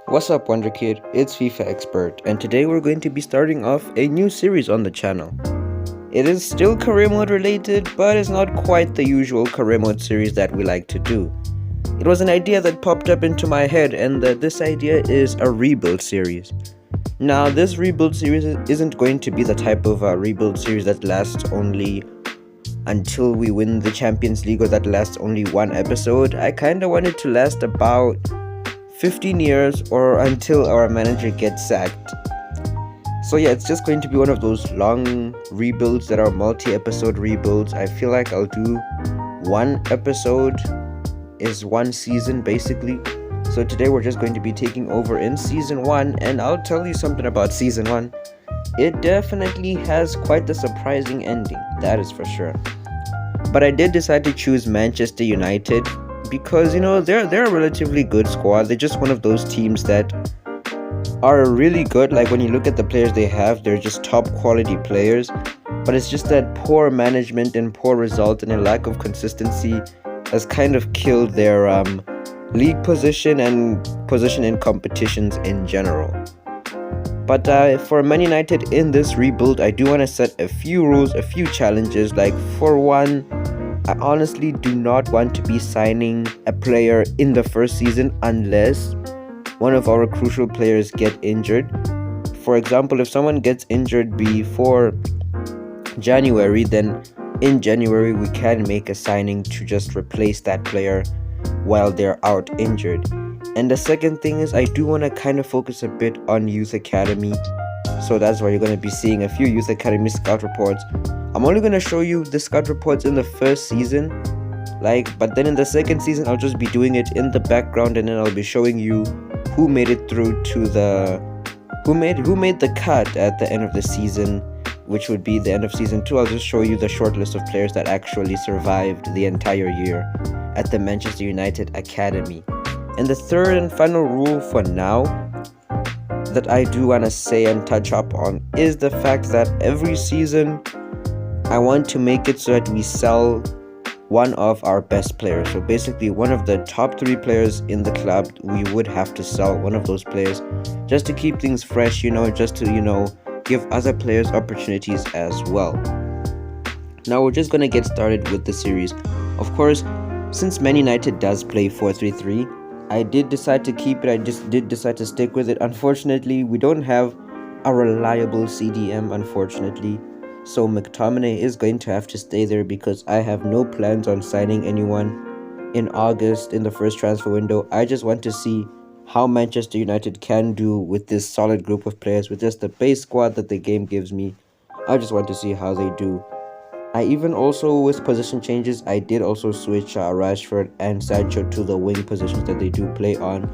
What's up, Wonder Kid? It's FIFA Expert, and today we're going to be starting off a new series on the channel. It is still career mode related, but it's not quite the usual career mode series that we like to do. It was an idea that popped up into my head, and this idea is a rebuild series. Now, this rebuild series isn't going to be the type of rebuild series that lasts only until we win the Champions League or that lasts only one episode. I kinda want it to last about 15 years or until our manager gets sacked. So yeah, it's just going to be one of those long rebuilds that are multi-episode rebuilds. I feel like I'll do one episode is one season basically. So today we're just going to be taking over in season 1, and I'll tell you something about season 1. It definitely has quite the surprising ending, that is for sure. But I did decide to choose Manchester United because, they're a relatively good squad. They're just one of those teams that are really good. Like, when you look at the players they have, they're just top quality players. But it's just that poor management and poor result and a lack of consistency has kind of killed their league position and position in competitions in general. But for Man United in this rebuild, I do want to set a few rules, a few challenges. Like, for one, I honestly do not want to be signing a player in the first season unless one of our crucial players get injured. For example, if someone gets injured before January, then in January we can make a signing to just replace that player while they're out injured. And the second thing is, I do want to kind of focus a bit on youth academy. So that's why you're going to be seeing a few youth academy scout reports. I'm only going to show you the scout reports in the first season, but then in the second season I'll just be doing it in the background, and then I'll be showing you who made it through to who made the cut at the end of the season, which would be the end of season 2. I'll just show you the short list of players that actually survived the entire year at the Manchester United Academy. And the third and final rule for now that I do want to say and touch up on is the fact that every season I want to make it so that we sell one of our best players. So basically, one of the top 3 players in the club, we would have to sell one of those players just to keep things fresh, just to, give other players opportunities as well. Now we're just going to get started with the series. Of course, since Man United does play 4-3-3, I did decide to keep it. I just did decide to stick with it. Unfortunately, we don't have a reliable CDM, unfortunately. So McTominay is going to have to stay there because I have no plans on signing anyone in August in the first transfer window. I just want to see how Manchester United can do with this solid group of players, with just the base squad that the game gives me. I just want to see how they do. I even also, with position changes, I did also switch Rashford and Sancho to the wing positions that they do play on.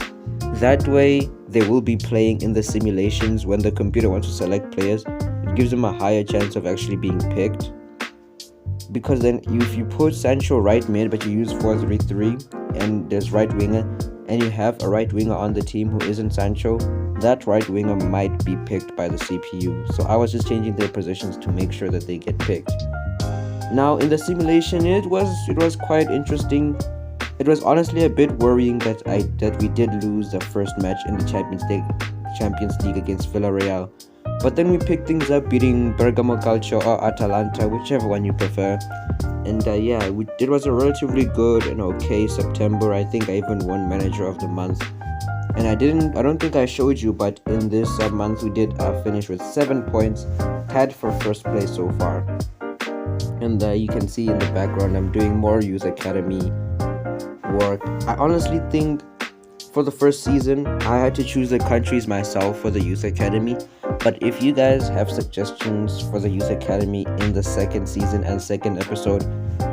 That way, they will be playing in the simulations when the computer wants to select players. It gives them a higher chance of actually being picked. Because then, if you put Sancho right mid, but you use 4-3-3, and there's right winger, and you have a right winger on the team who isn't Sancho, that right winger might be picked by the CPU. So I was just changing their positions to make sure that they get picked. Now, in the simulation, it was quite interesting. It was honestly a bit worrying that we did lose the first match in the Champions League against Villarreal. But then we picked things up, beating Bergamo Calcio or Atalanta, whichever one you prefer. And it was a relatively good and okay September. I think I even won Manager of the Month. And I don't think I showed you, but in this month we did finish with 7 points, tied for first place so far. And you can see in the background I'm doing more youth academy work. I honestly think for the first season I had to choose the countries myself for the youth academy, but if you guys have suggestions for the youth academy in the second season and second episode,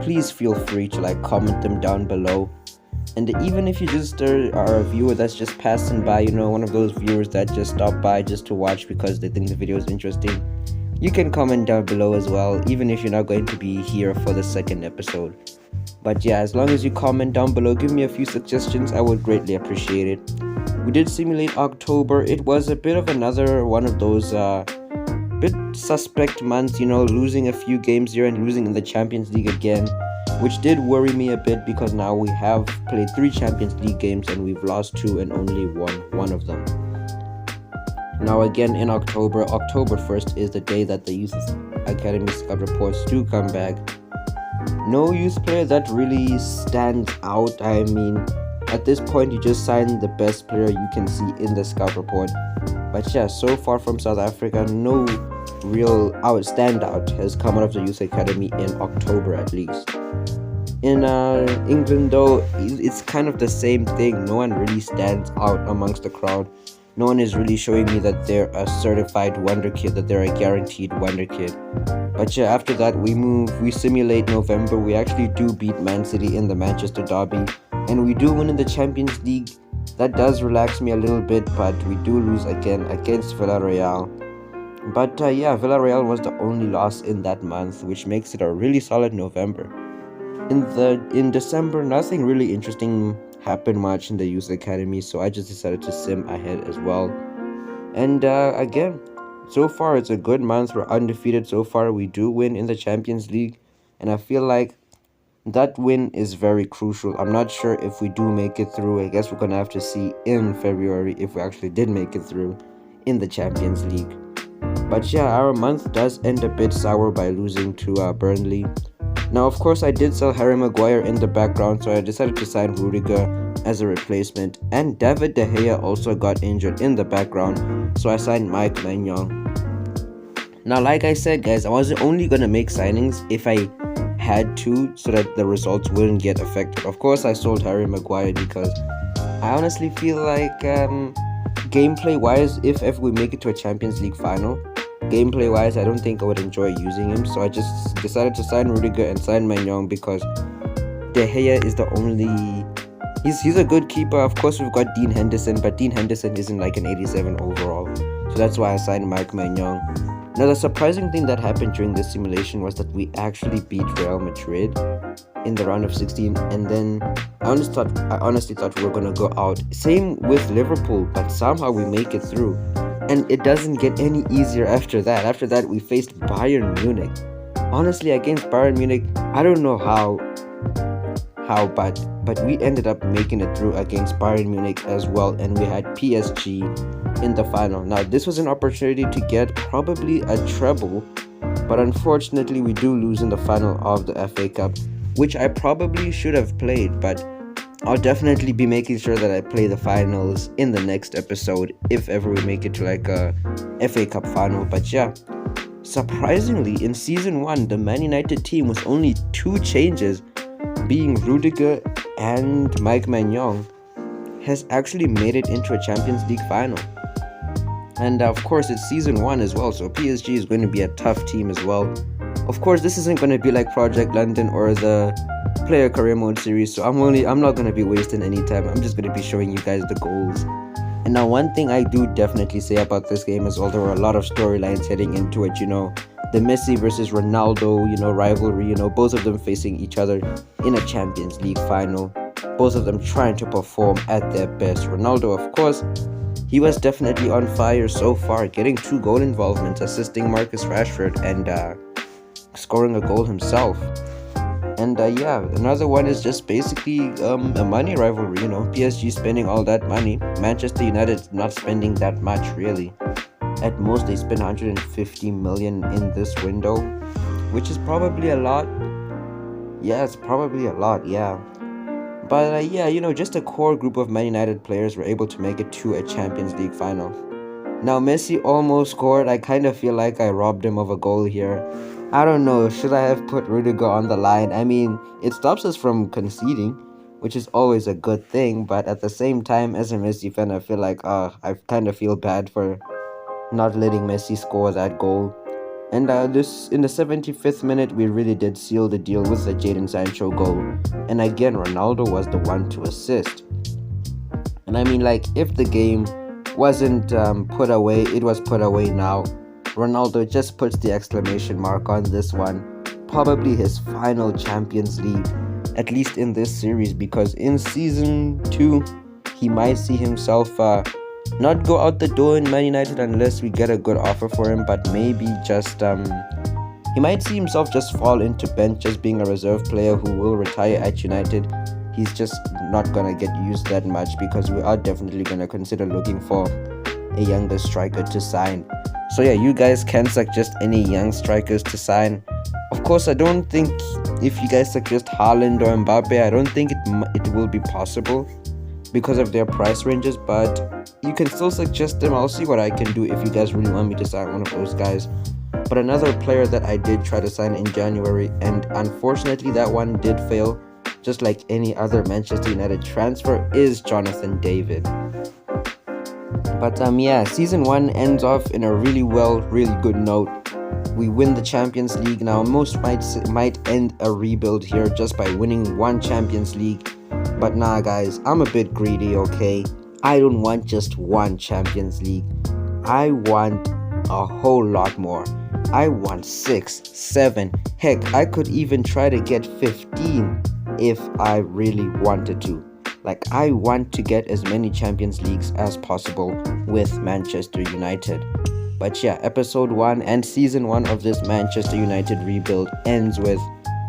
please feel free to comment them down below. And even if you just are a viewer that's just passing by, one of those viewers that just stop by just to watch because they think the video is interesting, you can comment down below as well, even if you're not going to be here for the second episode. But yeah, as long as you comment down below, give me a few suggestions, I would greatly appreciate it. We did simulate October. It was a bit of another one of those bit suspect months, losing a few games here and losing in the Champions League again. which did worry me a bit because now we have played 3 Champions League games and we've lost 2 and only won 1 of them. Now again in October 1st is the day that the Youth Academy scout reports do come back. No youth player that really stands out. I mean, at this point you just sign the best player you can see in the scout report. But yeah, so far from South Africa, no real standout has come out of the Youth Academy in October at least. In England though, it's kind of the same thing. No one really stands out amongst the crowd. No one is really showing me that they're a certified wonder kid, that they're a guaranteed wonder kid. But yeah, after that we simulate November. We actually do beat Man City in the Manchester derby, and we do win in the Champions League. That does relax me a little bit, but we do lose again against Villarreal. But yeah, Villarreal was the only loss in that month, which makes it a really solid November. In December, nothing really interesting happened much in the Youth Academy, so I just decided to sim ahead as well. And again, so far it's a good month. We're undefeated so far. We do win in the Champions League, and I feel like that win is very crucial. I'm not sure if we do make it through. I guess we're gonna have to see in February if we actually did make it through in the Champions League. But yeah, our month does end a bit sour by losing to Burnley. Now, of course, I did sell Harry Maguire in the background, so I decided to sign Rudiger as a replacement. And David De Gea also got injured in the background, so I signed Mike Maignan. Now, like I said, guys, I wasn't only going to make signings if I had to, so that the results wouldn't get affected. Of course, I sold Harry Maguire because I honestly feel like gameplay-wise, if we make it to a Champions League final, gameplay wise I don't think I would enjoy using him, so I just decided to sign Rudiger and sign Maignan because De Gea is the only he's a good keeper. Of course we've got Dean Henderson, but Dean Henderson isn't like an 87 overall, so that's why I signed Mike Maignan. Now the surprising thing that happened during this simulation was that we actually beat Real Madrid in the round of 16, and then I honestly thought we were gonna go out. Same with Liverpool, but somehow we make it through. And it doesn't get any easier after that. After that, we faced Bayern Munich. Honestly, against Bayern Munich, I don't know how, but we ended up making it through against Bayern Munich as well, and we had PSG in the final. Now, this was an opportunity to get probably a treble, but unfortunately, we do lose in the final of the FA Cup, which I probably should have played, but I'll definitely be making sure that I play the finals in the next episode if ever we make it to like a FA Cup final. But yeah, surprisingly in season 1 the Man United team with only 2 changes, being Rudiger and Mike Maignan, has actually made it into a Champions League final. And of course it's season 1 as well, so PSG is going to be a tough team as well. Of course this isn't going to be like Project London or the player career mode series, so I'm not going to be wasting any time. I'm just going to be showing you guys the goals. And now one thing I do definitely say about this game is, although there were a lot of storylines heading into it, the Messi versus Ronaldo, rivalry, both of them facing each other in a Champions League final, both of them trying to perform at their best. Ronaldo, of course, he was definitely on fire so far, getting 2 goal involvements, assisting Marcus Rashford, and scoring a goal himself. And yeah, another one is just basically a money rivalry, PSG spending all that money, Manchester United not spending that much really. At most they spend 150 million in this window, which is probably a lot. Yeah, it's probably a lot, yeah. But yeah, just a core group of Man United players were able to make it to a Champions League final. Now Messi almost scored. I kind of feel like I robbed him of a goal here. I don't know, should I have put Rudiger on the line? I mean, it stops us from conceding, which is always a good thing, but at the same time, as a Messi fan, I feel like, I kind of feel bad for not letting Messi score that goal. And this in the 75th minute, we really did seal the deal with the Jadon Sancho goal. And again, Ronaldo was the one to assist. And I mean, like, if the game wasn't put away, it was put away now. Ronaldo just puts the exclamation mark on this one. Probably his final Champions League, at least in this series, because in season 2 he might see himself not go out the door in Man United unless we get a good offer for him, but maybe just He might see himself just fall into bench, just being a reserve player who will retire at United. He's just not gonna get used that much because we are definitely gonna consider looking for a younger striker to sign. So yeah, you guys can suggest any young strikers to sign. Of course, I don't think if you guys suggest Haaland or Mbappe, I don't think it will be possible because of their price ranges, but you can still suggest them. I'll see what I can do if you guys really want me to sign one of those guys. But another player that I did try to sign in January, and unfortunately that one did fail, just like any other Manchester United transfer, is Jonathan David. But yeah, season 1 ends off in a really good note. We win the Champions League. Now most might end a rebuild here just by winning one Champions League, but nah guys, I'm a bit greedy, okay? I don't want just one Champions League. I want a whole lot more. I want 6, 7, heck, I could even try to get 15 if I really wanted to. Like, I want to get as many Champions Leagues as possible with Manchester United. But yeah, episode 1 and season 1 of this Manchester United rebuild ends with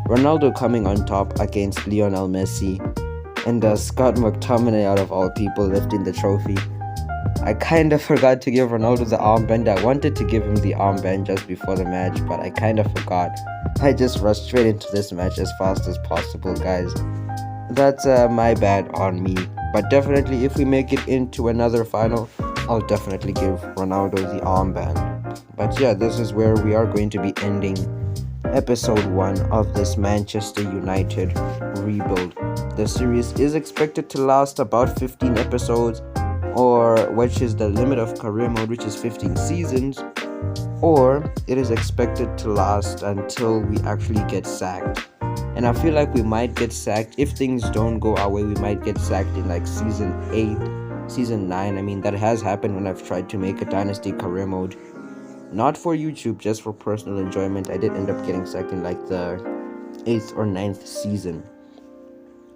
Ronaldo coming on top against Lionel Messi, and Scott McTominay, out of all people, lifting the trophy. I kind of forgot to give Ronaldo the armband. I wanted to give him the armband just before the match, but I kind of forgot. I just rushed straight into this match as fast as possible, guys. That's my bad on me. But definitely, if we make it into another final, I'll definitely give Ronaldo the armband. But yeah, this is where we are going to be ending episode 1 of this Manchester United rebuild. The series is expected to last about 15 episodes, or which is the limit of career mode, which is 15 seasons, or it is expected to last until we actually get sacked. And I feel like we might get sacked. If things don't go our way, we might get sacked in like season 8, season 9. I mean, that has happened when I've tried to make a dynasty career mode. Not for YouTube, just for personal enjoyment. I did end up getting sacked in like the 8th or 9th season.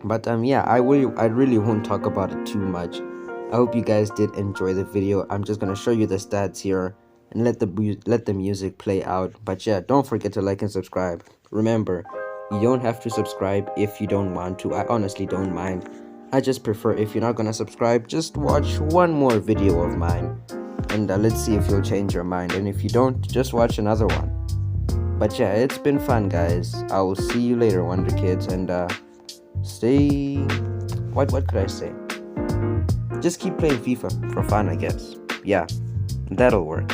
But yeah, I really won't talk about it too much. I hope you guys did enjoy the video. I'm just gonna show you the stats here and let the music play out. But yeah, don't forget to like and subscribe. Remember, you don't have to subscribe if you don't want to. I honestly don't mind. I just prefer, if you're not gonna subscribe, just watch one more video of mine, and let's see if you'll change your mind. And if you don't, just watch another one. But yeah, it's been fun, guys. I will see you later, Wonder Kids, and stay. What could I say? Just keep playing FIFA for fun, I guess. Yeah, that'll work.